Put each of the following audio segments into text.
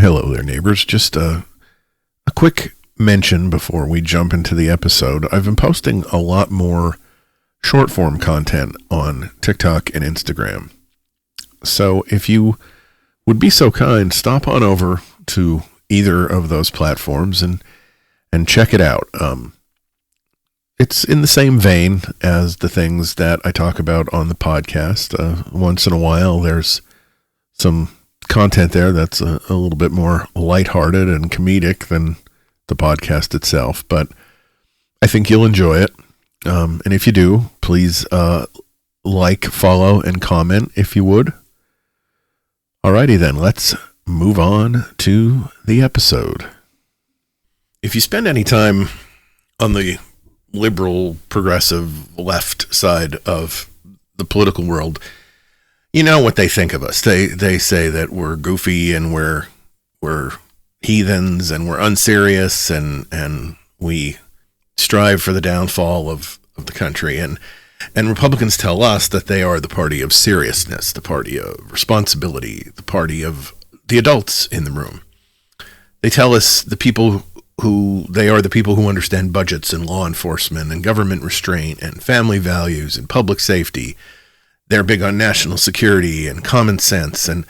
Hello there, neighbors. Just a quick mention before we jump into the episode. I've been posting a lot more short-form content on TikTok and Instagram. So if you would be so kind, stop on over to either of those platforms and check it out. It's in the same vein as the things that I talk about on the podcast. Once in a while, there's some content there that's a little bit more lighthearted and comedic than the podcast itself, but I think you'll enjoy it. And if you do, please like, follow, and comment if you would. Alrighty then, let's move on to the episode. If you spend any time on the liberal, progressive, left side of the political world, you know what they think of us. They say that we're goofy and we're heathens and we're unserious and we strive for the downfall of the country. And Republicans tell us that they are the party of seriousness, the party of responsibility, the party of the adults in the room. They tell us they are the people who understand budgets and law enforcement and government restraint and family values and public safety. They're big on national security and common sense, and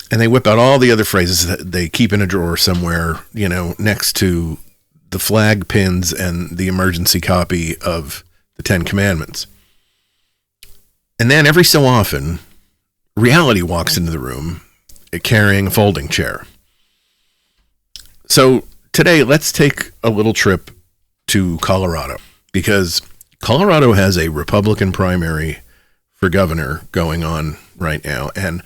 they whip out all the other phrases that they keep in a drawer somewhere, next to the flag pins and the emergency copy of the Ten Commandments. And then every so often, reality walks into the room carrying a folding chair. So today, let's take a little trip to Colorado, because Colorado has a Republican primary for governor going on right now. And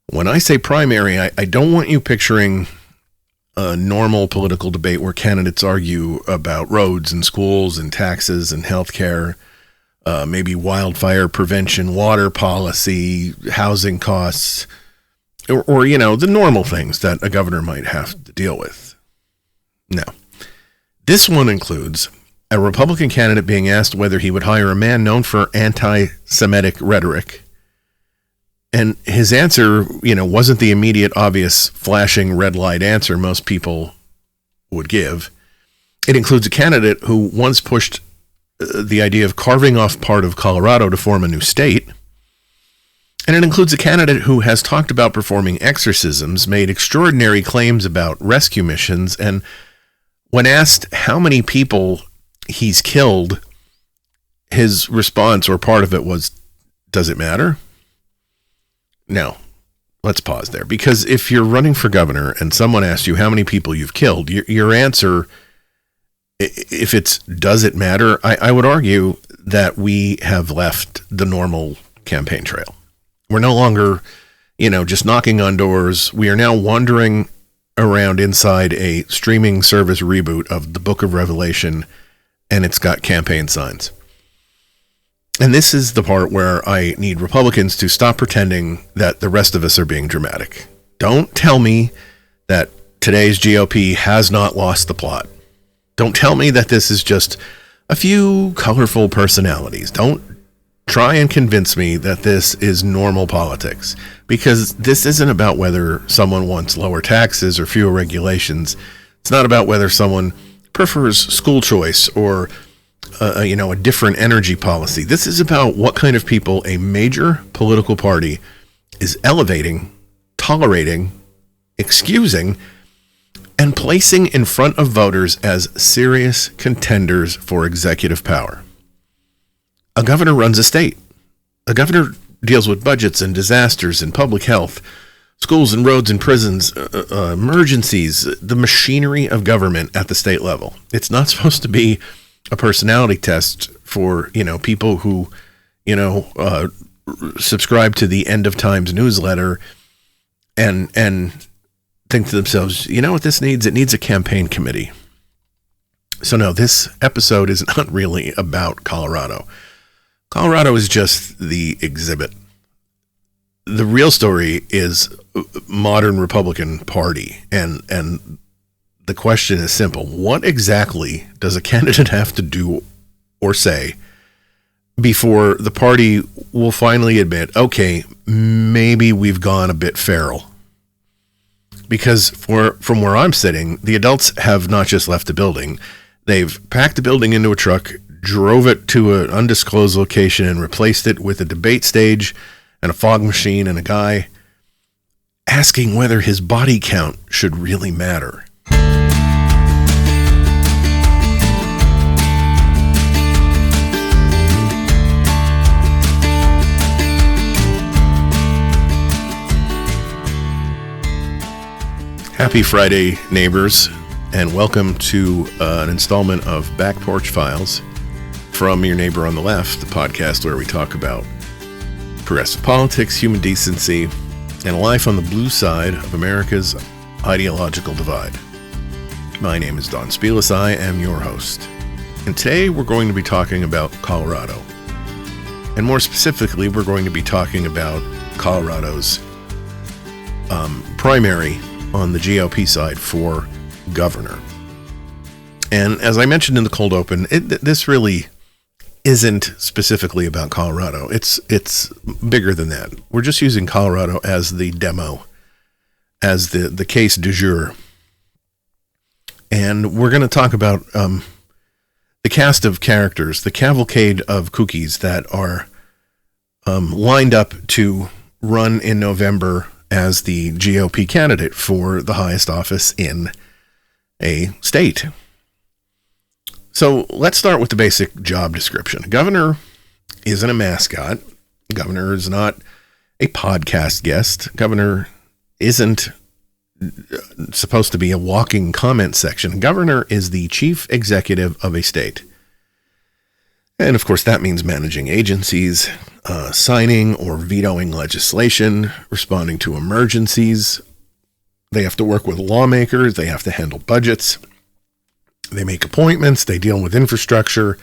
when I say primary, I don't want you picturing a normal political debate where candidates argue about roads and schools and taxes and healthcare, maybe wildfire prevention, water policy, housing costs, or the normal things that a governor might have to deal with. No. This one includes a Republican candidate being asked whether he would hire a man known for antisemitic rhetoric. And his answer, wasn't the immediate, obvious, flashing red light answer most people would give. It includes a candidate who once pushed the idea of carving off part of Colorado to form a new state. And it includes a candidate who has talked about performing exorcisms, made extraordinary claims about rescue missions, and when asked how many people he's killed, his response, or part of it, was, "Does it matter?" Now, let's pause there, because if you're running for governor and someone asks you how many people you've killed, your answer, if it's "does it matter," I would argue that we have left the normal campaign trail. We're no longer, just knocking on doors. We are now wandering around inside a streaming service reboot of the Book of Revelation, and it's got campaign signs. And this is the part where I need Republicans to stop pretending that the rest of us are being dramatic. Don't tell me that today's GOP has not lost the plot. Don't tell me that this is just a few colorful personalities. Don't try and convince me that this is normal politics, because this isn't about whether someone wants lower taxes or fewer regulations. It's not about whether someone prefers school choice or a different energy policy. This is about what kind of people a major political party is elevating, tolerating, excusing, and placing in front of voters as serious contenders for executive power. A governor runs a state. A governor deals with budgets and disasters and public health, schools and roads and prisons, emergencies, the machinery of government at the state level. It's not supposed to be a personality test for, people who, subscribe to the End of Times newsletter and think to themselves, what this needs? It needs a campaign committee. So no, this episode is not really about Colorado. Colorado is just the exhibit. The real story is modern Republican Party, and the question is simple. What exactly does a candidate have to do or say before the party will finally admit, okay, maybe we've gone a bit feral? because from where I'm sitting, the adults have not just left the building. They've packed the building into a truck, drove it to an undisclosed location, and replaced it with a debate stage and a fog machine and a guy asking whether his body count should really matter. Happy Friday, neighbors, and welcome to an installment of Back Porch Files from Your Neighbor on the Left, the podcast where we talk about progressive politics, human decency, and life on the blue side of America's ideological divide. My name is Don Spielis. I am your host. And today we're going to be talking about Colorado. And more specifically, we're going to be talking about Colorado's primary on the GOP side for governor. And as I mentioned in the cold open, this really isn't specifically about Colorado. It's bigger than that. We're just using Colorado as the demo, as the case du jour. And we're going to talk about the cast of characters, the cavalcade of cookies that are lined up to run in November as the GOP candidate for the highest office in a state. So let's start with the basic job description. Governor isn't a mascot. Governor is not a podcast guest. Governor isn't supposed to be a walking comment section. Governor is the chief executive of a state. And of course, that means managing agencies, signing or vetoing legislation, responding to emergencies. They have to work with lawmakers. They have to handle budgets. They make appointments. They deal with infrastructure,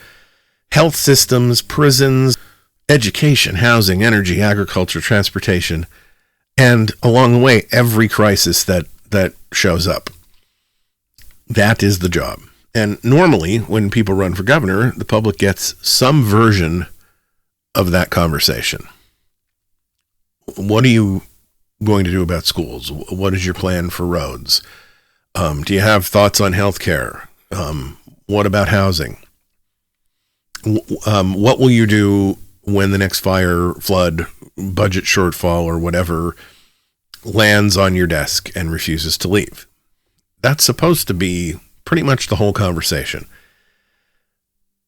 health systems, prisons, education, housing, energy, agriculture, transportation, and along the way, every crisis that shows up. That is the job. And normally, when people run for governor, the public gets some version of that conversation. What are you going to do about schools? What is your plan for roads? Do you have thoughts on healthcare? What about housing? What will you do when the next fire, flood, budget shortfall, or whatever lands on your desk and refuses to leave? That's supposed to be pretty much the whole conversation.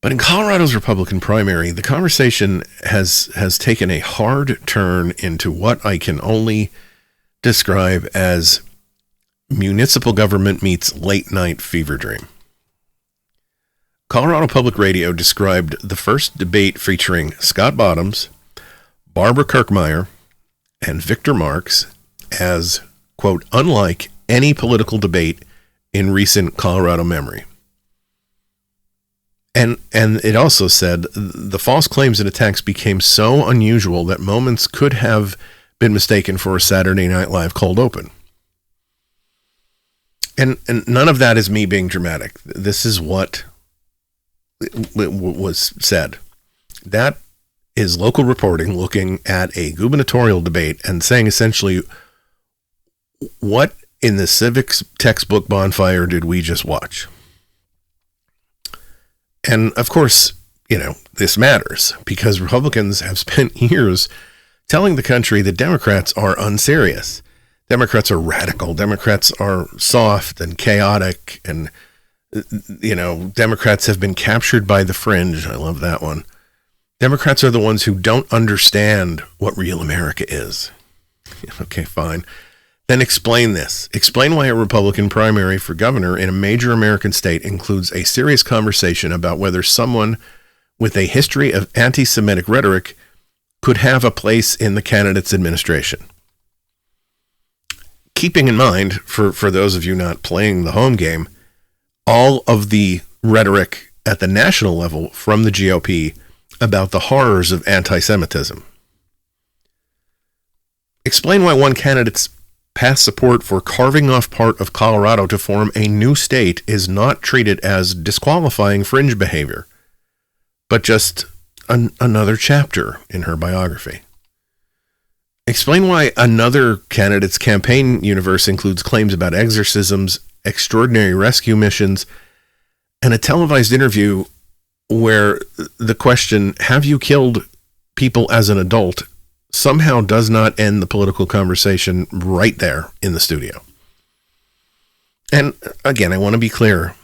But in Colorado's Republican primary, the conversation has taken a hard turn into what I can only describe as municipal government meets late night fever dream. Colorado Public Radio described the first debate featuring Scott Bottoms, Barbara Kirkmeyer, and Victor Marx as, quote, unlike any political debate in recent Colorado memory. And it also said the false claims and attacks became so unusual that moments could have been mistaken for a Saturday Night Live cold open. And none of that is me being dramatic. This is what was said. That is local reporting looking at a gubernatorial debate and saying essentially, what in the civics textbook bonfire did we just watch? And of course, this matters because Republicans have spent years telling the country that Democrats are unserious. Democrats are radical. Democrats are soft and chaotic. And, Democrats have been captured by the fringe. I love that one. Democrats are the ones who don't understand what real America is. Okay, fine. Then explain this. Explain why a Republican primary for governor in a major American state includes a serious conversation about whether someone with a history of anti-Semitic rhetoric could have a place in the candidate's administration. Keeping in mind, for those of you not playing the home game, all of the rhetoric at the national level from the GOP about the horrors of anti-Semitism. Explain why one candidate's past support for carving off part of Colorado to form a new state is not treated as disqualifying fringe behavior, but just another chapter in her biography. Explain why another candidate's campaign universe includes claims about exorcisms, extraordinary rescue missions, and a televised interview where the question, have you killed people as an adult, somehow does not end the political conversation right there in the studio. And again, I want to be clear.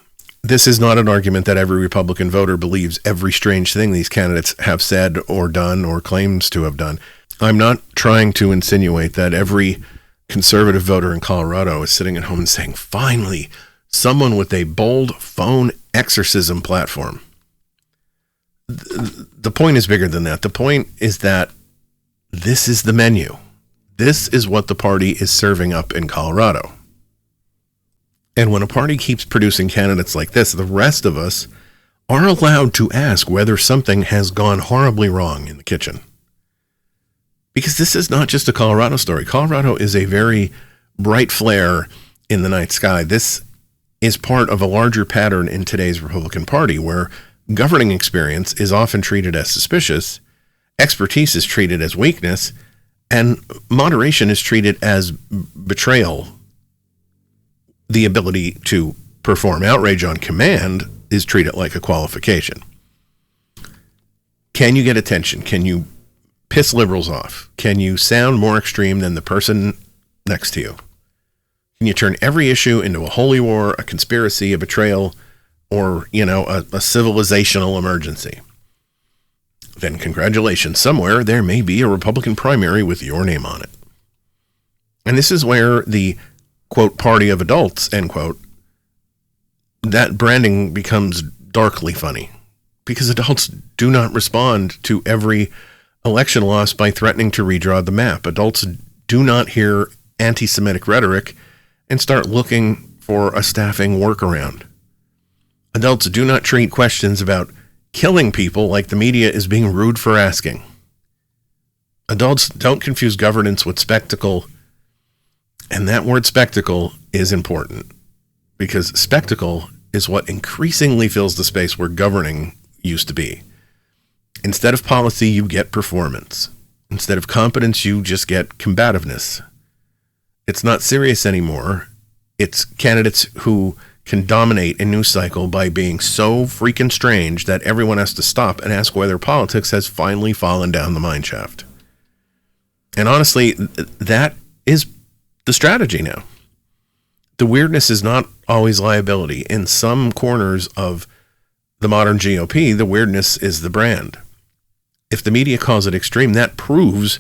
This is not an argument that every Republican voter believes every strange thing these candidates have said or done or claims to have done. I'm not trying to insinuate that every conservative voter in Colorado is sitting at home and saying, finally, someone with a bold phone exorcism platform. The point is bigger than that. The point is that this is the menu. This is what the party is serving up in Colorado. And when a party keeps producing candidates like this, the rest of us are allowed to ask whether something has gone horribly wrong in the kitchen. Because this is not just a Colorado story. Colorado is a very bright flare in the night sky. This is part of a larger pattern in today's Republican Party, where governing experience is often treated as suspicious, expertise is treated as weakness, and moderation is treated as betrayal. The ability to perform outrage on command is treated like a qualification. Can you get attention? Can you piss liberals off? Can you sound more extreme than the person next to you? Can you turn every issue into a holy war, a conspiracy, a betrayal, or, a civilizational emergency? Then congratulations, somewhere there may be a Republican primary with your name on it. And this is where the, quote, party of adults, end quote, that branding becomes darkly funny, because adults do not respond to every election loss by threatening to redraw the map. Adults do not hear antisemitic rhetoric and start looking for a staffing workaround. Adults do not treat questions about killing people like the media is being rude for asking. Adults don't confuse governance with spectacle, and that word spectacle is important, because spectacle is what increasingly fills the space where governing used to be. Instead of policy, you get performance. Instead of competence, you just get combativeness. It's not serious anymore. It's candidates who can dominate a news cycle by being so freaking strange that everyone has to stop and ask whether politics has finally fallen down the mine shaft. And honestly, that is the strategy now. The weirdness is not always liability. In some corners of the modern GOP, the weirdness is the brand. If the media calls it extreme, that proves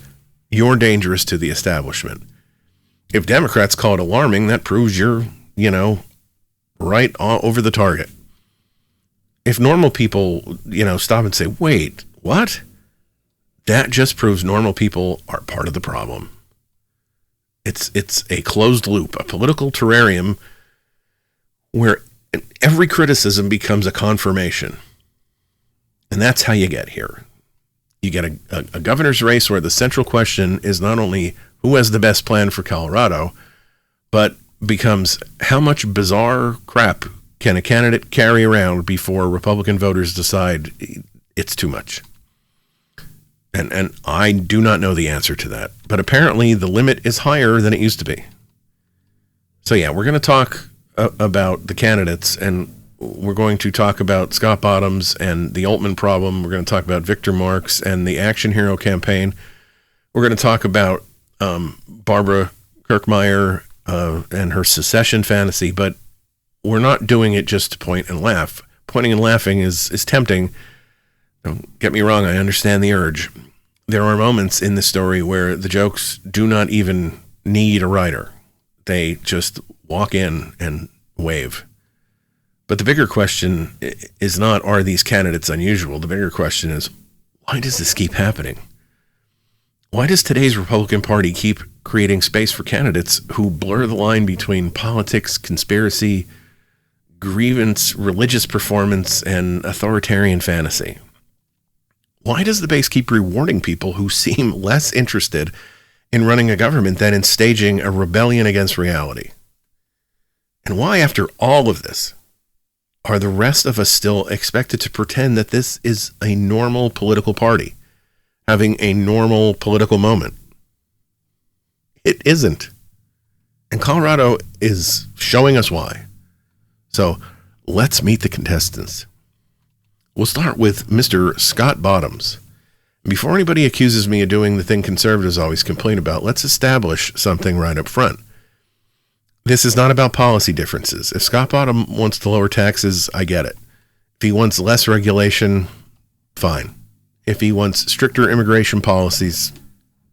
you're dangerous to the establishment. If Democrats call it alarming, that proves you're, right over the target. If normal people, stop and say, wait, what? That just proves normal people are part of the problem. It's a closed loop, a political terrarium where every criticism becomes a confirmation. And that's how you get here. You get a governor's race where the central question is not only who has the best plan for Colorado, but becomes how much bizarre crap can a candidate carry around before Republican voters decide it's too much. And I do not know the answer to that. But apparently the limit is higher than it used to be. So yeah, we're going to talk about the candidates, and we're going to talk about Scott Bottoms and the Altman problem. We're going to talk about Victor Marx and the Action Hero campaign. We're going to talk about Barbara Kirkmeyer and her secession fantasy, but we're not doing it just to point and laugh. Pointing and laughing is tempting. Don't get me wrong, I understand the urge. There are moments in the story where the jokes do not even need a writer. They just walk in and wave. But the bigger question is not, are these candidates unusual? The bigger question is, why does this keep happening? Why does today's Republican Party keep creating space for candidates who blur the line between politics, conspiracy, grievance, religious performance, and authoritarian fantasy? Why does the base keep rewarding people who seem less interested in running a government than in staging a rebellion against reality? And why, after all of this, are the rest of us still expected to pretend that this is a normal political party, having a normal political moment? It isn't. And Colorado is showing us why. So let's meet the contestants. We'll start with Mr. Scott Bottoms. Before anybody accuses me of doing the thing conservatives always complain about, let's establish something right up front. This is not about policy differences. If Scott Bottoms wants to lower taxes, I get it. If he wants less regulation, fine. If he wants stricter immigration policies,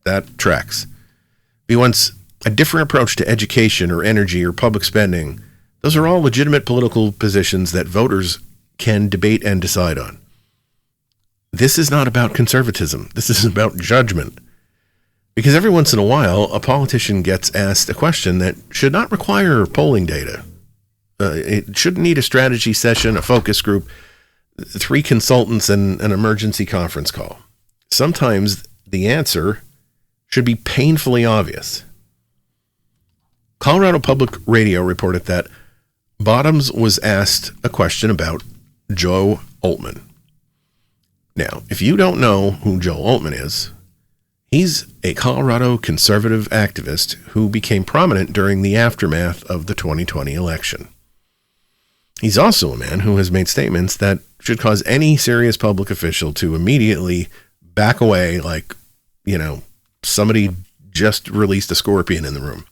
that tracks. If he wants a different approach to education or energy or public spending, those are all legitimate political positions that voters can debate and decide on. This is not about conservatism. This is about judgment. Because every once in a while, a politician gets asked a question that should not require polling data. It shouldn't need a strategy session, a focus group, 3 consultants, and an emergency conference call. Sometimes the answer should be painfully obvious. Colorado Public Radio reported that Bottoms was asked a question about Joe Oltmann. Now, if you don't know who Joe Oltmann is, he's a Colorado conservative activist who became prominent during the aftermath of the 2020 election. He's also a man who has made statements that should cause any serious public official to immediately back away like, somebody just released a scorpion in the room.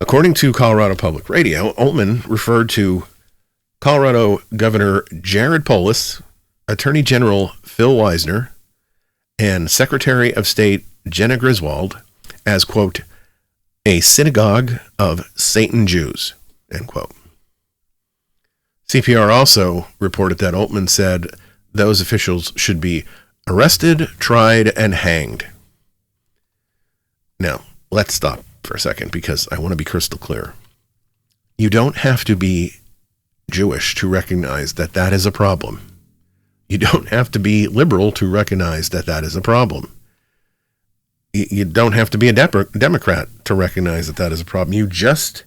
According to Colorado Public Radio, Oltmann referred to Colorado Governor Jared Polis, Attorney General Phil Weisner, and Secretary of State Jenna Griswold as, quote, a synagogue of Satan Jews, end quote. CPR also reported that Oltmann said those officials should be arrested, tried, and hanged. Now, let's stop for a second because I want to be crystal clear. You don't have to be Jewish to recognize that that is a problem. You don't have to be liberal to recognize that that is a problem. You don't have to be a Democrat to recognize that that is a problem. You just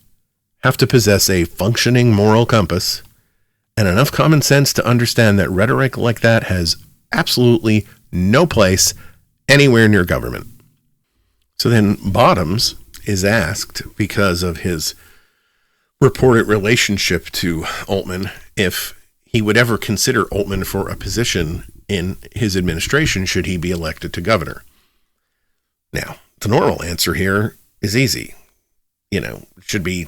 have to possess a functioning moral compass and enough common sense to understand that rhetoric like that has absolutely no place anywhere near government. So then Bottoms is asked, because of his reported relationship to Oltmann, if he would ever consider Oltmann for a position in his administration should he be elected to governor. Now, the normal answer here is easy. It should be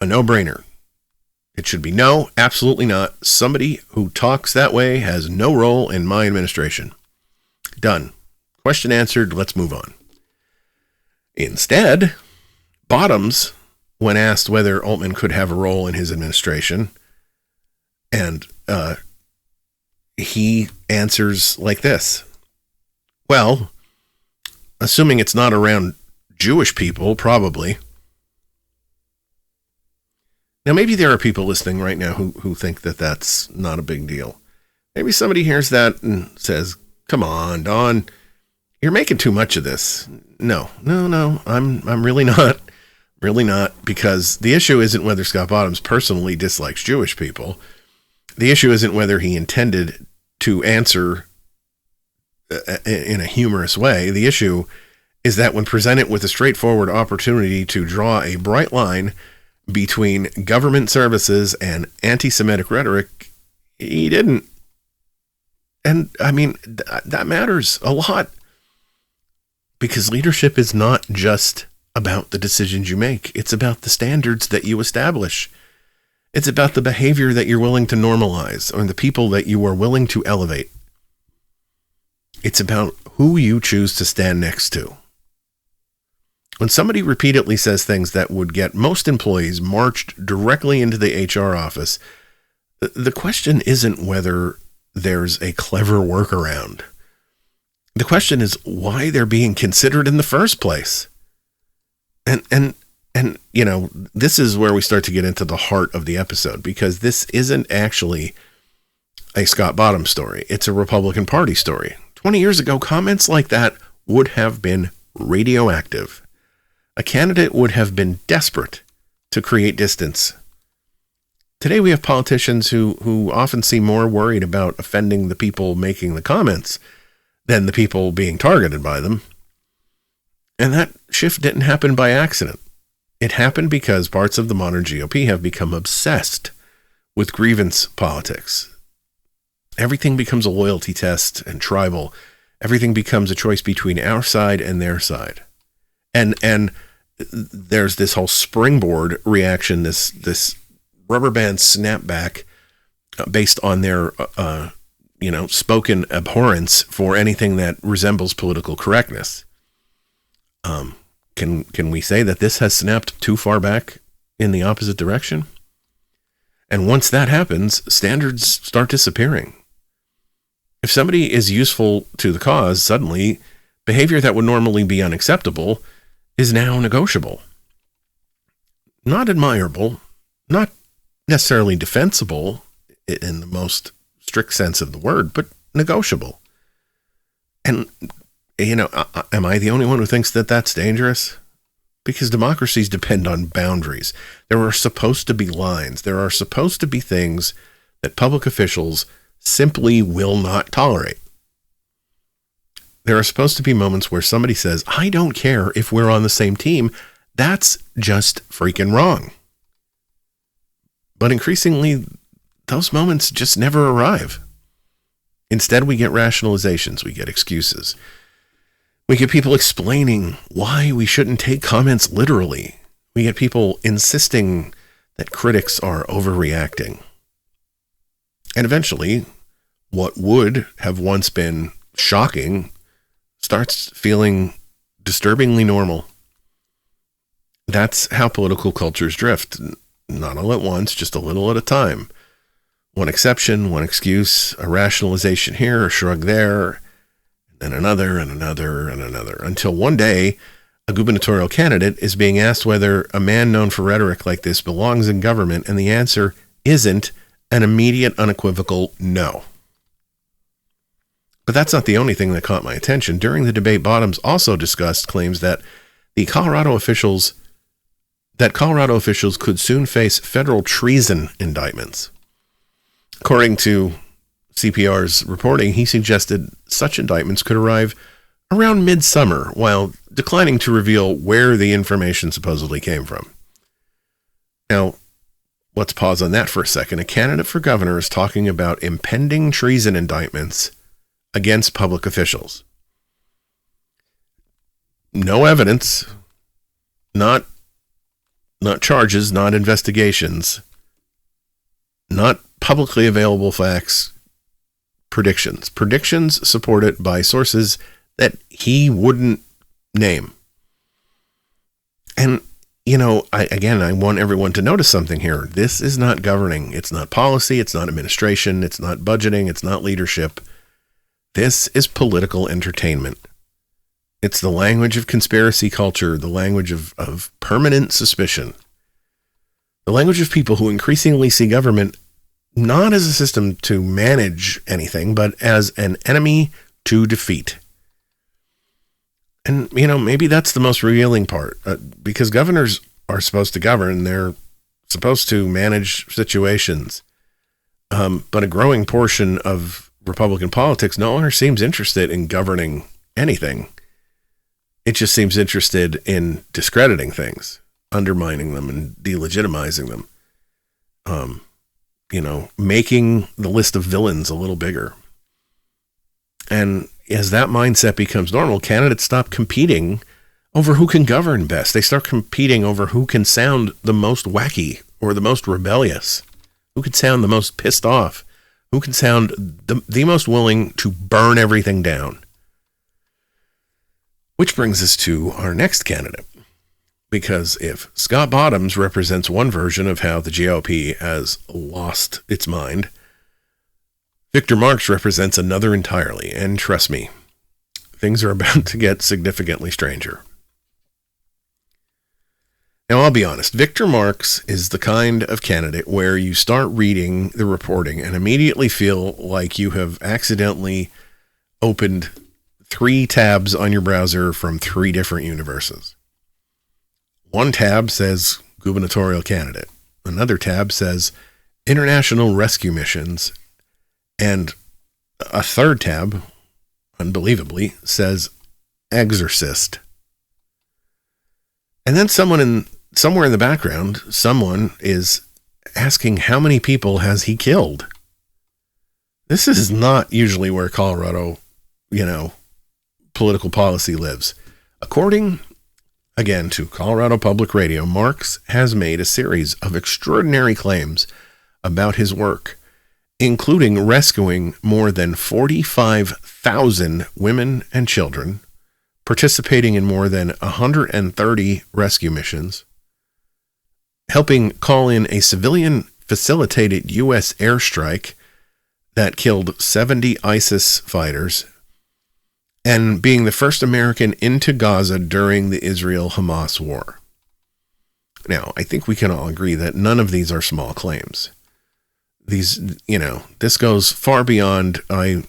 a no-brainer. It should be no, absolutely not. Somebody who talks that way has no role in my administration. Done. Question answered. Let's move on. Instead, Bottoms, when asked whether Oltmann could have a role in his administration, and he answers like this. Well, assuming it's not around Jewish people, probably. Now, maybe there are people listening right now who think that that's not a big deal. Maybe somebody hears that and says, come on, Don, you're making too much of this. No, I'm really not. Really not, because the issue isn't whether Scott Bottoms personally dislikes Jewish people. The issue isn't whether he intended to answer in a humorous way. The issue is that when presented with a straightforward opportunity to draw a bright line between government services and anti-Semitic rhetoric, he didn't. And I mean, that matters a lot, because leadership is not just about the decisions you make. It's about the standards that you establish. It's about the behavior that you're willing to normalize, or the people that you are willing to elevate. It's about who you choose to stand next to. When somebody repeatedly says things that would get most employees marched directly into the HR office, the question isn't whether there's a clever workaround. The question is why they're being considered in the first place. And this is where we start to get into the heart of the episode, because this isn't actually a Scott Bottoms story. It's a Republican Party story. 20 years ago, comments like that would have been radioactive. A candidate would have been desperate to create distance. Today we have politicians who often seem more worried about offending the people making the comments than the people being targeted by them. And that shift didn't happen by accident. It happened because parts of the modern GOP have become obsessed with grievance politics. Everything becomes a loyalty test and tribal. Everything becomes a choice between our side and their side. And there's this whole springboard reaction, this rubber band snapback based on their spoken abhorrence for anything that resembles political correctness. Can we say that this has snapped too far back in the opposite direction? And once that happens, standards start disappearing. If somebody is useful to the cause, suddenly behavior that would normally be unacceptable is now negotiable. Not admirable, not necessarily defensible in the most strict sense of the word, but negotiable. And, am I the only one who thinks that that's dangerous? Because democracies depend on boundaries. There are supposed to be lines. There are supposed to be things that public officials simply will not tolerate. There are supposed to be moments where somebody says, I don't care if we're on the same team. That's just freaking wrong. But increasingly, those moments just never arrive. Instead, we get rationalizations. We get excuses. We get people explaining why we shouldn't take comments literally. We get people insisting that critics are overreacting. And eventually, what would have once been shocking starts feeling disturbingly normal. That's how political cultures drift. Not all at once, just a little at a time. One exception, one excuse, a rationalization here, a shrug there, and another, and another, and another. Until one day, a gubernatorial candidate is being asked whether a man known for rhetoric like this belongs in government, and the answer isn't an immediate, unequivocal no. But that's not the only thing that caught my attention. During the debate, Bottoms also discussed claims that Colorado officials could soon face federal treason indictments. According to CPR's reporting, he suggested such indictments could arrive around midsummer, while declining to reveal where the information supposedly came from. Now, let's pause on that for a second. A candidate for governor is talking about impending treason indictments against public officials. No evidence, not charges, not investigations, not publicly available facts, predictions supported by sources that he wouldn't name. And, I want everyone to notice something here. This is not governing. It's not policy. It's not administration. It's not budgeting. It's not leadership. This is political entertainment. It's the language of conspiracy culture, the language of permanent suspicion, the language of people who increasingly see government not as a system to manage anything, but as an enemy to defeat. And, maybe that's the most revealing part, because governors are supposed to govern. They're supposed to manage situations. But a growing portion of Republican politics no longer seems interested in governing anything. It just seems interested in discrediting things, undermining them and delegitimizing them. Making the list of villains a little bigger. And as that mindset becomes normal, candidates stop competing over who can govern best. They start competing over who can sound the most wacky or the most rebellious, who can sound the most pissed off, who can sound the most willing to burn everything down. Which brings us to our next candidate. Because if Scott Bottoms represents one version of how the GOP has lost its mind, Victor Marx represents another entirely. And trust me, things are about to get significantly stranger. Now, I'll be honest. Victor Marx is the kind of candidate where you start reading the reporting and immediately feel like you have accidentally opened 3 tabs on your browser from 3 different universes. One tab says gubernatorial candidate. Another tab says international rescue missions. And a third tab, unbelievably, says exorcist. And then somewhere in the background, someone is asking how many people has he killed. This is not usually where Colorado, political policy lives. According, again, to Colorado Public Radio, Marks has made a series of extraordinary claims about his work, including rescuing more than 45,000 women and children, participating in more than 130 rescue missions, helping call in a civilian-facilitated U.S. airstrike that killed 70 ISIS fighters, and being the first American into Gaza during the Israel-Hamas war. Now, I think we can all agree that none of these are small claims. These, this goes far beyond I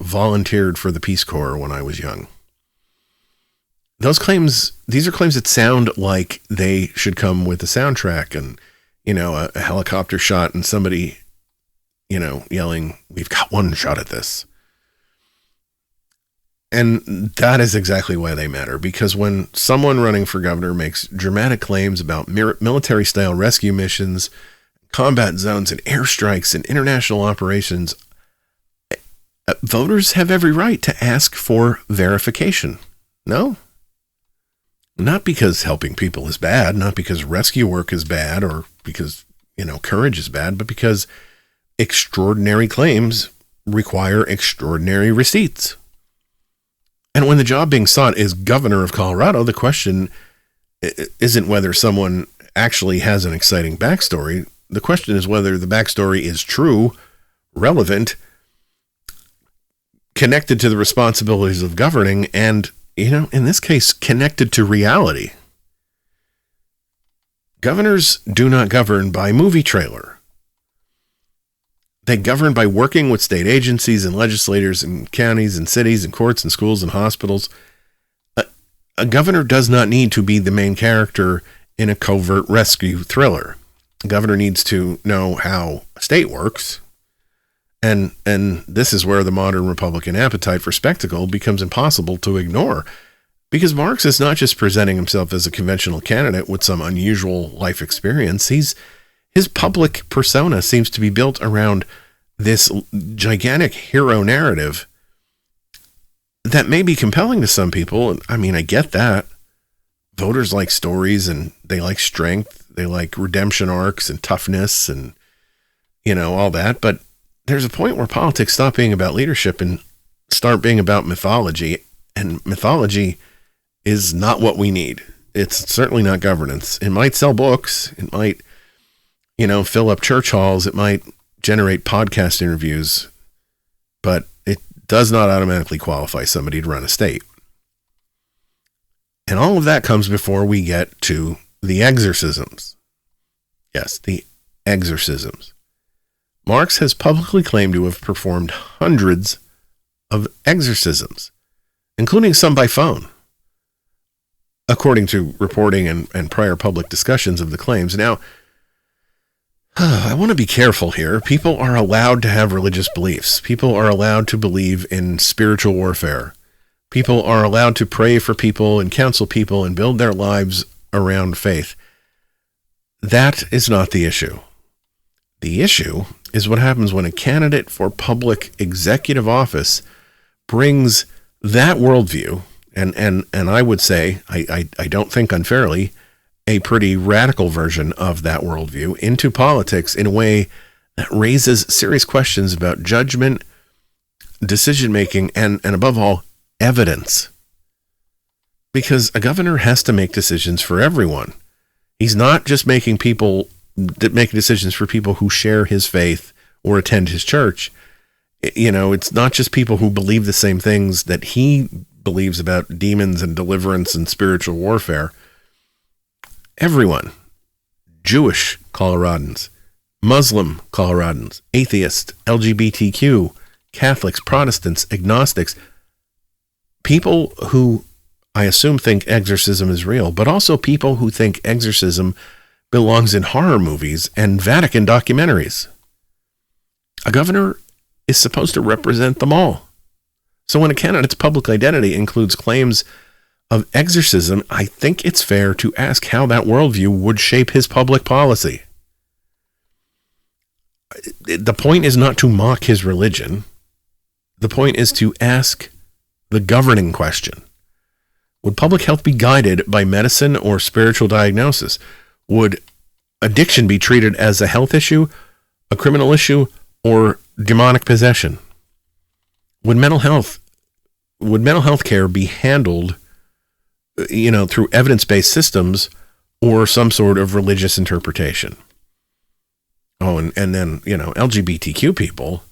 volunteered for the Peace Corps when I was young. These are claims that sound like they should come with a soundtrack and, a helicopter shot and somebody, yelling, "We've got one shot at this." And that is exactly why they matter, because when someone running for governor makes dramatic claims about military-style rescue missions, combat zones, and airstrikes and international operations, voters have every right to ask for verification. No? Not because helping people is bad, not because rescue work is bad, or because, courage is bad, but because extraordinary claims require extraordinary receipts. And when the job being sought is governor of Colorado, the question isn't whether someone actually has an exciting backstory. The question is whether the backstory is true, relevant, connected to the responsibilities of governing, and, in this case, connected to reality. Governors do not govern by movie trailer. They govern by working with state agencies and legislators and counties and cities and courts and schools and hospitals. A governor does not need to be the main character in a covert rescue thriller. A governor needs to know how a state works. And this is where the modern Republican appetite for spectacle becomes impossible to ignore. Because Marks is not just presenting himself as a conventional candidate with some unusual life experience. His public persona seems to be built around this gigantic hero narrative that may be compelling to some people. I mean, I get that. Voters like stories and they like strength. They like redemption arcs and toughness and, all that. But there's a point where politics stop being about leadership and start being about mythology. And mythology is not what we need. It's certainly not governance. It might sell books. It might fill up church halls. It might generate podcast interviews, but it does not automatically qualify somebody to run a state. And all of that comes before we get to the exorcisms. Yes, the exorcisms. Marks has publicly claimed to have performed hundreds of exorcisms, including some by phone, according to reporting and prior public discussions of the claims. Now, I want to be careful here. People are allowed to have religious beliefs. People are allowed to believe in spiritual warfare. People are allowed to pray for people and counsel people and build their lives around faith. That is not the issue. The issue is what happens when a candidate for public executive office brings that worldview, and I would say, I don't think unfairly, a pretty radical version of that worldview into politics in a way that raises serious questions about judgment, decision-making, and above all, evidence. Because a governor has to make decisions for everyone. He's not just making decisions for people who share his faith or attend his church. It's not just people who believe the same things that he believes about demons and deliverance and spiritual warfare. Everyone, Jewish Coloradans, Muslim Coloradans, atheists, LGBTQ, Catholics, Protestants, agnostics, people who I assume think exorcism is real, but also people who think exorcism belongs in horror movies and Vatican documentaries. A governor is supposed to represent them all. So when a candidate's public identity includes claims of exorcism, I think it's fair to ask how that worldview would shape his public policy. The point is not to mock his religion. The point is to ask the governing question. Would public health be guided by medicine or spiritual diagnosis? Would addiction be treated as a health issue, a criminal issue, or demonic possession? Would mental health care be handled, through evidence-based systems or some sort of religious interpretation? Oh, and then, LGBTQ people,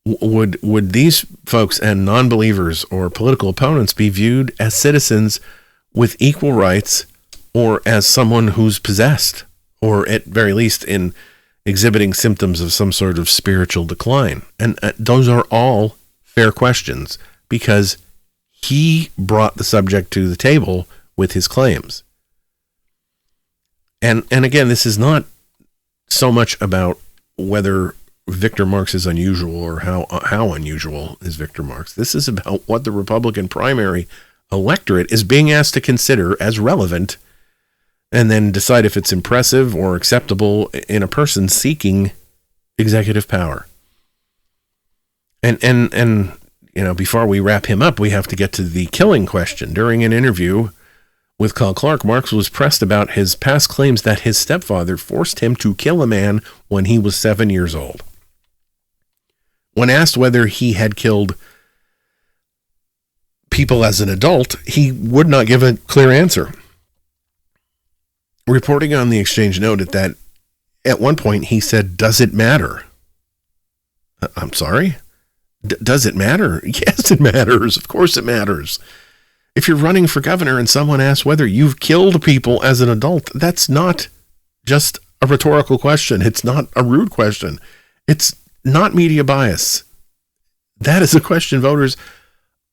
would these folks and non-believers or political opponents be viewed as citizens with equal rights, or as someone who's possessed, or at very least in exhibiting symptoms of some sort of spiritual decline? And those are all fair questions, because he brought the subject to the table with his claims. And again, this is not so much about whether Victor Marx is unusual or how unusual is Victor Marx. This is about what the Republican primary electorate is being asked to consider as relevant, and then decide if it's impressive or acceptable in a person seeking executive power. And before we wrap him up, we have to get to the killing question. During an interview with Carl Clark, Marx was pressed about his past claims that his stepfather forced him to kill a man when he was 7 years old. When asked whether he had killed people as an adult, he would not give a clear answer. Reporting on the Exchange noted that at one point he said, "Does it matter?" I'm sorry? Does it matter? Yes, it matters. Of course it matters. If you're running for governor and someone asks whether you've killed people as an adult, that's not just a rhetorical question. It's not a rude question. It's not media bias. That is a question voters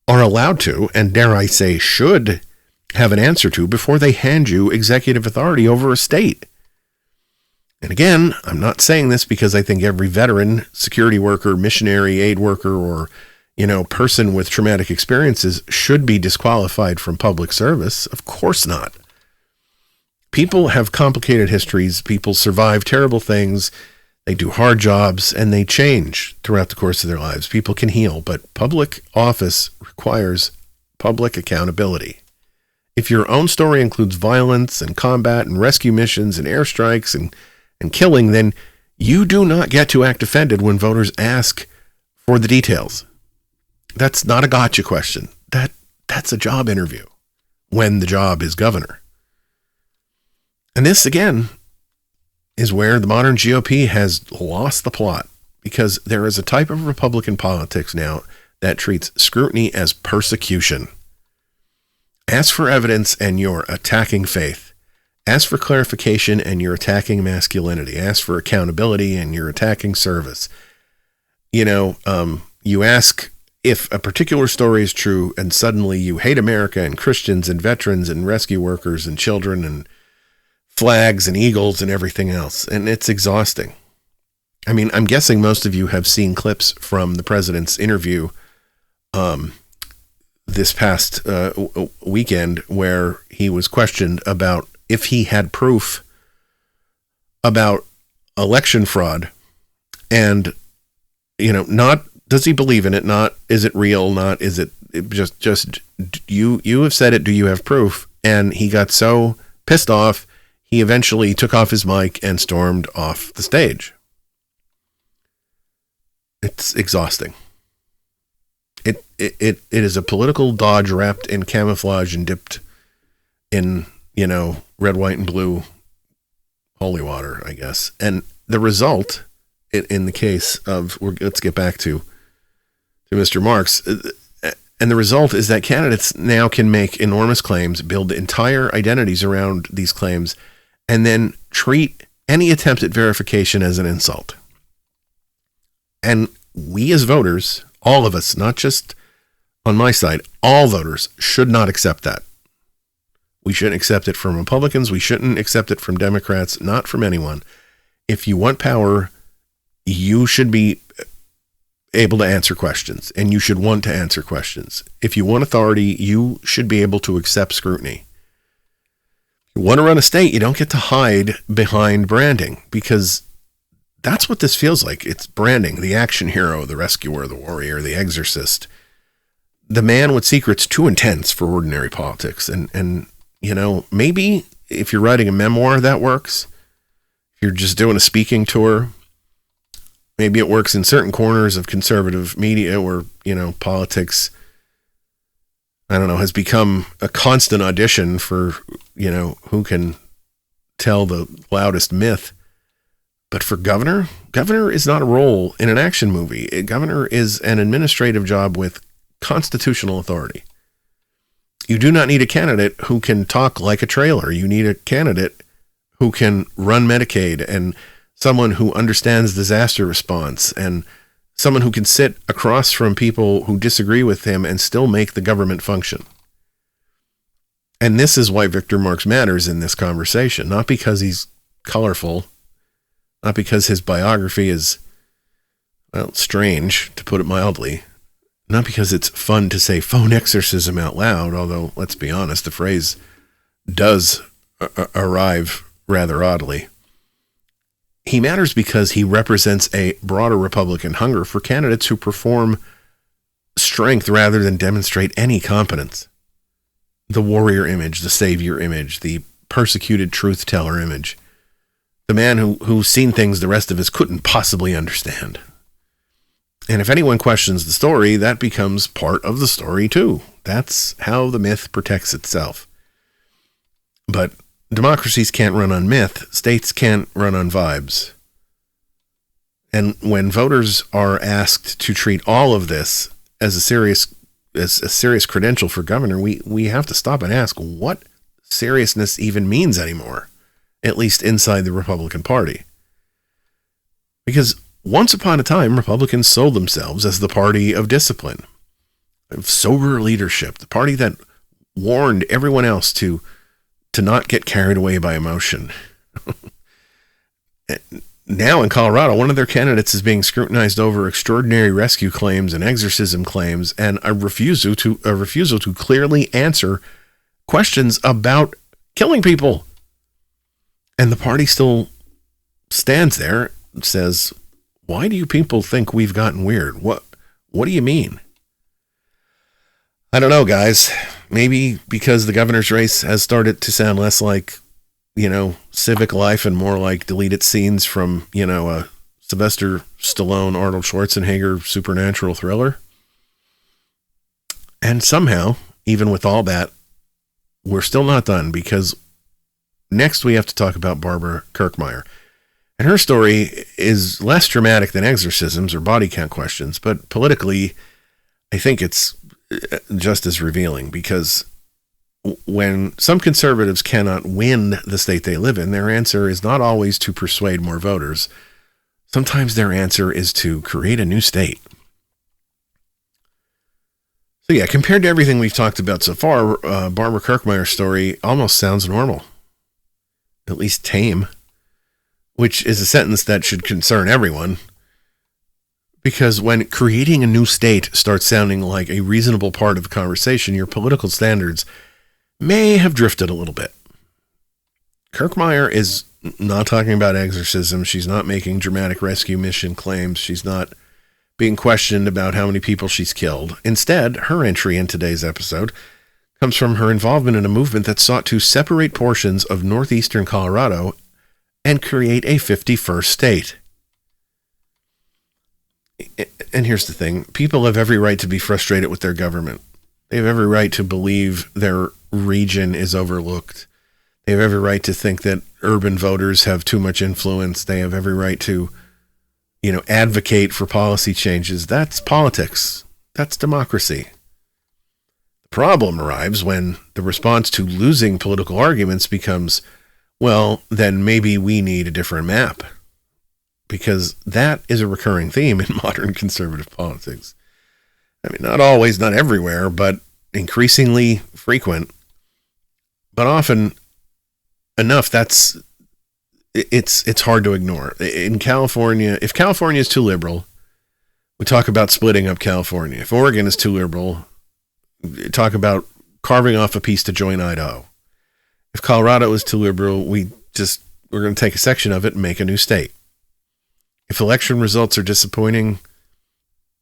are allowed to, and dare I say should, have an answer to before they hand you executive authority over a state. And again, I'm not saying this because I think every veteran, security worker, missionary, aid worker, or, person with traumatic experiences should be disqualified from public service. Of course not. People have complicated histories. People survive terrible things. They do hard jobs, and they change throughout the course of their lives. People can heal, but public office requires public accountability. If your own story includes violence and combat and rescue missions and airstrikes and killing, then you do not get to act offended when voters ask for the details. That's not a gotcha question. That's a job interview when the job is governor. And this, again, is where the modern GOP has lost the plot, because there is a type of Republican politics now that treats scrutiny as persecution. Ask for evidence and you're attacking faith. Ask for clarification and you're attacking masculinity. Ask for accountability and you're attacking service. You ask if a particular story is true and suddenly you hate America and Christians and veterans and rescue workers and children and flags and eagles and everything else. And it's exhausting. I mean, I'm guessing most of you have seen clips from the president's interview this past weekend, where he was questioned about if he had proof about election fraud, and not does he believe in it, not is it real, not is it just you have said it, do you have proof? And he got so pissed off, he eventually took off his mic and stormed off the stage. It's exhausting. It is a political dodge wrapped in camouflage and dipped in, red, white, and blue holy water, I guess. And the result, in the case of, let's get back to Mr. Marx, and the result is that candidates now can make enormous claims, build entire identities around these claims, and then treat any attempt at verification as an insult. And we as voters, all of us, not just on my side, all voters should not accept that. We shouldn't accept it from Republicans. We shouldn't accept it from Democrats, not from anyone. If you want power, you should be able to answer questions, and you should want to answer questions. If you want authority, you should be able to accept scrutiny. You want to run a state, you don't get to hide behind branding, because that's what this feels like. It's branding. The action hero, the rescuer, the warrior, the exorcist, the man with secrets too intense for ordinary politics. And maybe if you're writing a memoir, that works. If you're just doing a speaking tour, maybe it works in certain corners of conservative media where, politics, has become a constant audition for, who can tell the loudest myth. But for governor is not a role in an action movie. Governor is an administrative job with constitutional authority. You do not need a candidate who can talk like a trailer. You need a candidate who can run Medicaid, and someone who understands disaster response, and someone who can sit across from people who disagree with him and still make the government function. And this is why Victor Marx matters in this conversation, not because he's colorful, not because his biography is, strange, to put it mildly, not because it's fun to say phone exorcism out loud, although, let's be honest, the phrase does arrive rather oddly. He matters because he represents a broader Republican hunger for candidates who perform strength rather than demonstrate any competence. The warrior image, the savior image, the persecuted truth teller image. The man who's seen things the rest of us couldn't possibly understand. And if anyone questions the story, that becomes part of the story too. That's how the myth protects itself. But democracies can't run on myth. States can't run on vibes. And when voters are asked to treat all of this as a serious credential for governor, we have to stop and ask what seriousness even means anymore, at least inside the Republican Party. Because once upon a time, Republicans sold themselves as the party of discipline, of sober leadership, the party that warned everyone else to not get carried away by emotion. Now in Colorado, one of their candidates is being scrutinized over extraordinary rescue claims and exorcism claims, and a refusal to clearly answer questions about killing people. And the party still stands there and says, "Why do you people think we've gotten weird? What do you mean?" I don't know, guys. Maybe because the governor's race has started to sound less like, civic life and more like deleted scenes from, a Sylvester Stallone, Arnold Schwarzenegger supernatural thriller. And somehow, even with all that, we're still not done, because next we have to talk about Barbara Kirkmeyer. And her story is less dramatic than exorcisms or body count questions, but politically, I think it's just as revealing, because when some conservatives cannot win the state they live in, their answer is not always to persuade more voters. Sometimes their answer is to create a new state. So yeah, compared to everything we've talked about so far, Barbara Kirkmeyer's story almost sounds normal, at least tame, which is a sentence that should concern everyone. Because when creating a new state starts sounding like a reasonable part of the conversation, your political standards may have drifted a little bit. Kirkmeyer is not talking about exorcism. She's not making dramatic rescue mission claims. She's not being questioned about how many people she's killed. Instead, her entry in today's episode comes from her involvement in a movement that sought to separate portions of northeastern Colorado and create a 51st state. And here's the thing. People have every right to be frustrated with their government. They have every right to believe their region is overlooked. They have every right to think that urban voters have too much influence. They have every right to, advocate for policy changes. That's politics. That's democracy. The problem arrives when the response to losing political arguments becomes, well, then maybe we need a different map. Because that is a recurring theme in modern conservative politics. I mean, not always, not everywhere, but increasingly frequent. But often enough, it's hard to ignore. In California, if California is too liberal, we talk about splitting up California. If Oregon is too liberal, talk about carving off a piece to join Idaho. If Colorado is too liberal, we're going to take a section of it and make a new state. If election results are disappointing,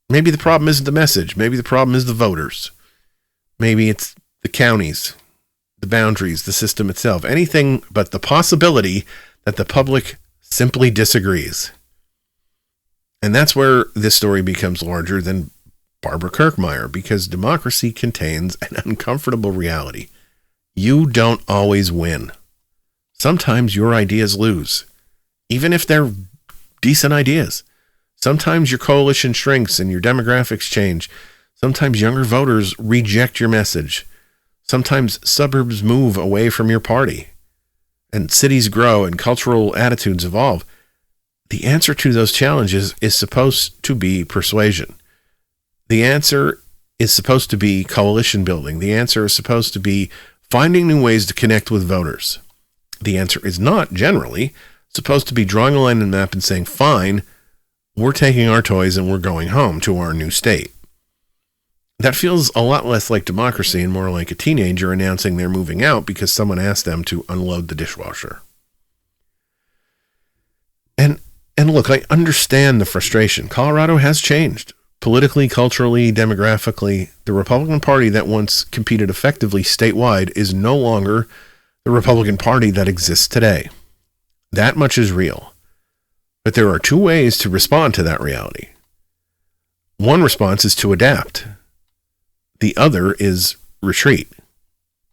maybe the problem isn't the message. Maybe the problem is the voters. Maybe it's the counties, the boundaries, the system itself. Anything but the possibility that the public simply disagrees. And that's where this story becomes larger than Barbara Kirkmeyer, because democracy contains an uncomfortable reality. You don't always win. Sometimes your ideas lose, even if they're decent ideas. Sometimes your coalition shrinks and your demographics change. Sometimes younger voters reject your message. Sometimes suburbs move away from your party and cities grow and cultural attitudes evolve. The answer to those challenges is supposed to be persuasion. The answer is supposed to be coalition building. The answer is supposed to be finding new ways to connect with voters. The answer is not generally supposed to be drawing a line in the map and saying, fine, we're taking our toys and we're going home to our new state. That feels a lot less like democracy and more like a teenager announcing they're moving out because someone asked them to unload the dishwasher. And look, I understand the frustration. Colorado has changed. Politically, culturally, demographically, the Republican Party that once competed effectively statewide is no longer the Republican Party that exists today. That much is real. But there are two ways to respond to that reality. One response is to adapt. The other is retreat.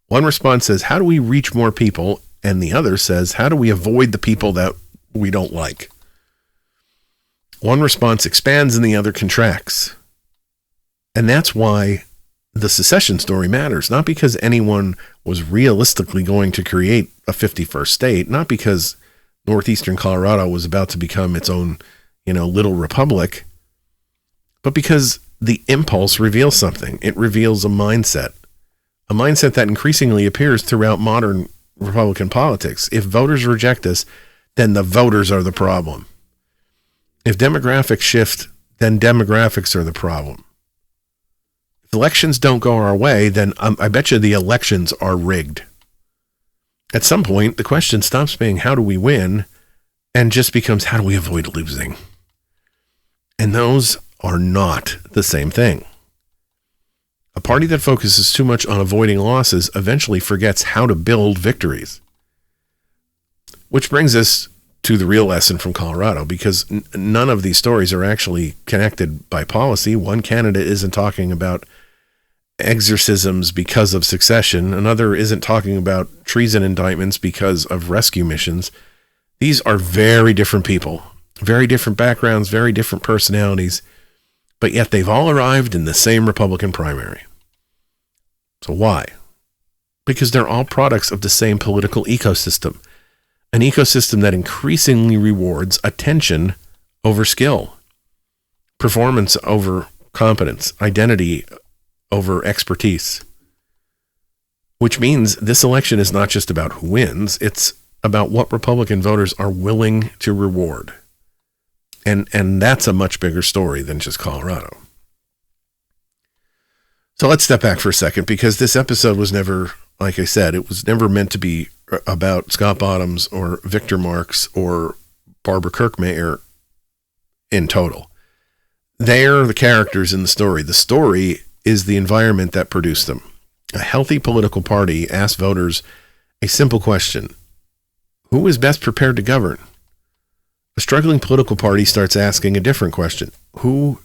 One response says, how do we reach more people? And the other says, how do we avoid the people that we don't like? One response expands and the other contracts. And that's why the secession story matters. Not because anyone was realistically going to create a 51st state, not because northeastern Colorado was about to become its own, little republic, but because the impulse reveals something. It reveals a mindset that increasingly appears throughout modern Republican politics. If voters reject us, then the voters are the problem. If demographics shift, then demographics are the problem. If elections don't go our way, then I bet you the elections are rigged. At some point, the question stops being how do we win and just becomes how do we avoid losing? And those are not the same thing. A party that focuses too much on avoiding losses eventually forgets how to build victories. Which brings us to the real lesson from Colorado, because none of these stories are actually connected by policy. One candidate isn't talking about exorcisms because of secession. Another isn't talking about treason indictments because of rescue missions. These are very different people, very different backgrounds, very different personalities, but yet they've all arrived in the same Republican primary. So why? Because they're all products of the same political ecosystem. An ecosystem that increasingly rewards attention over skill, performance over competence, identity over expertise. Which means this election is not just about who wins, it's about what Republican voters are willing to reward. And that's a much bigger story than just Colorado. So let's step back for a second, because this episode was never, like I said, it was never meant to be about Scott Bottoms or Victor Marx or Barbara Kirkmeyer in total. They're the characters in the story. The story is the environment that produced them. A healthy political party asks voters a simple question: who is best prepared to govern? A struggling political party starts asking a different question: who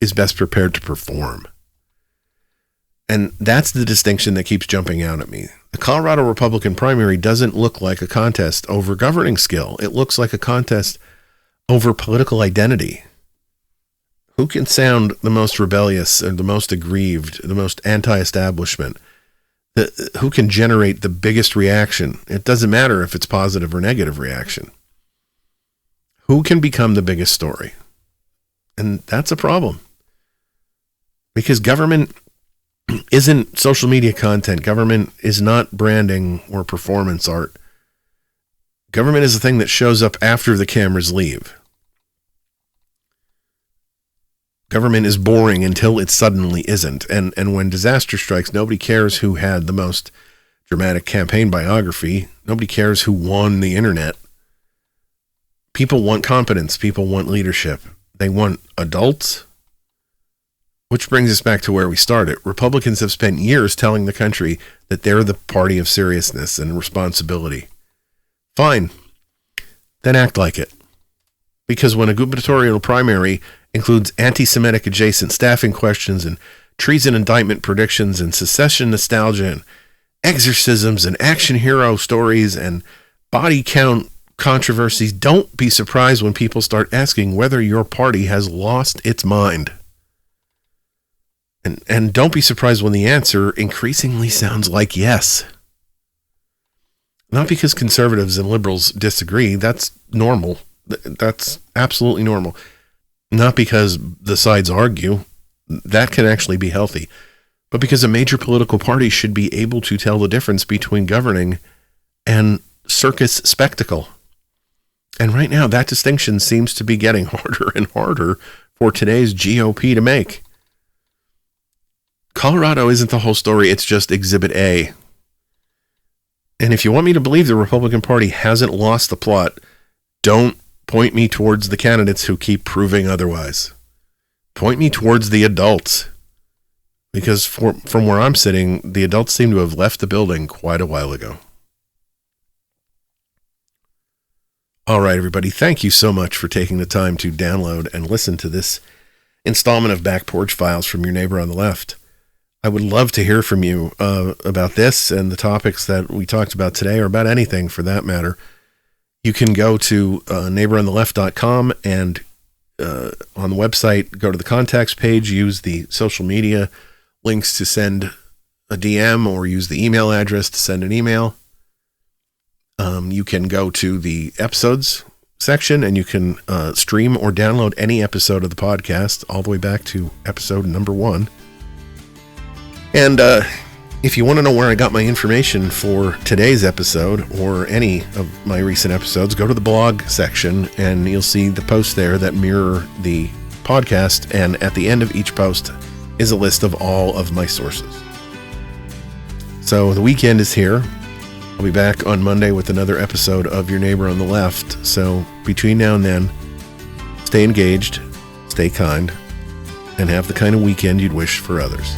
is best prepared to perform? And that's the distinction that keeps jumping out at me. The Colorado Republican primary doesn't look like a contest over governing skill. It looks like a contest over political identity. Who can sound the most rebellious and the most aggrieved, the most anti-establishment? Who can generate the biggest reaction? It doesn't matter if it's positive or negative reaction. Who can become the biggest story? And that's a problem. Because government isn't social media content. Government is not branding or performance art. Government is a thing that shows up after the cameras leave. Government is boring until it suddenly isn't. And when disaster strikes, nobody cares who had the most dramatic campaign biography. Nobody cares who won the internet. People want competence. People want leadership. They want adults. Which brings us back to where we started. Republicans have spent years telling the country that they're the party of seriousness and responsibility. Fine. Then act like it. Because when a gubernatorial primary includes anti-Semitic adjacent staffing questions and treason indictment predictions and secession nostalgia and exorcisms and action hero stories and body count controversies, don't be surprised when people start asking whether your party has lost its mind. And don't be surprised when the answer increasingly sounds like yes. Not because conservatives and liberals disagree. That's normal. That's absolutely normal. Not because the sides argue. That can actually be healthy. But because a major political party should be able to tell the difference between governing and circus spectacle. And right now, that distinction seems to be getting harder and harder for today's GOP to make. Colorado isn't the whole story. It's just Exhibit A. And if you want me to believe the Republican Party hasn't lost the plot, don't point me towards the candidates who keep proving otherwise. Point me towards the adults. Because from where I'm sitting, the adults seem to have left the building quite a while ago. All right, everybody. Thank you so much for taking the time to download and listen to this installment of Back Porch Files from your neighbor on the left. I would love to hear from you about this and the topics that we talked about today, or about anything for that matter. You can go to neighborontheleft.com and on the website, go to the contacts page, use the social media links to send a DM or use the email address to send an email. You can go to the episodes section and you can stream or download any episode of the podcast all the way back to episode number 1. And if you want to know where I got my information for today's episode or any of my recent episodes, go to the blog section and you'll see the posts there that mirror the podcast. And at the end of each post is a list of all of my sources. So the weekend is here. I'll be back on Monday with another episode of Your Neighbor on the Left. So between now and then, stay engaged, stay kind, and have the kind of weekend you'd wish for others.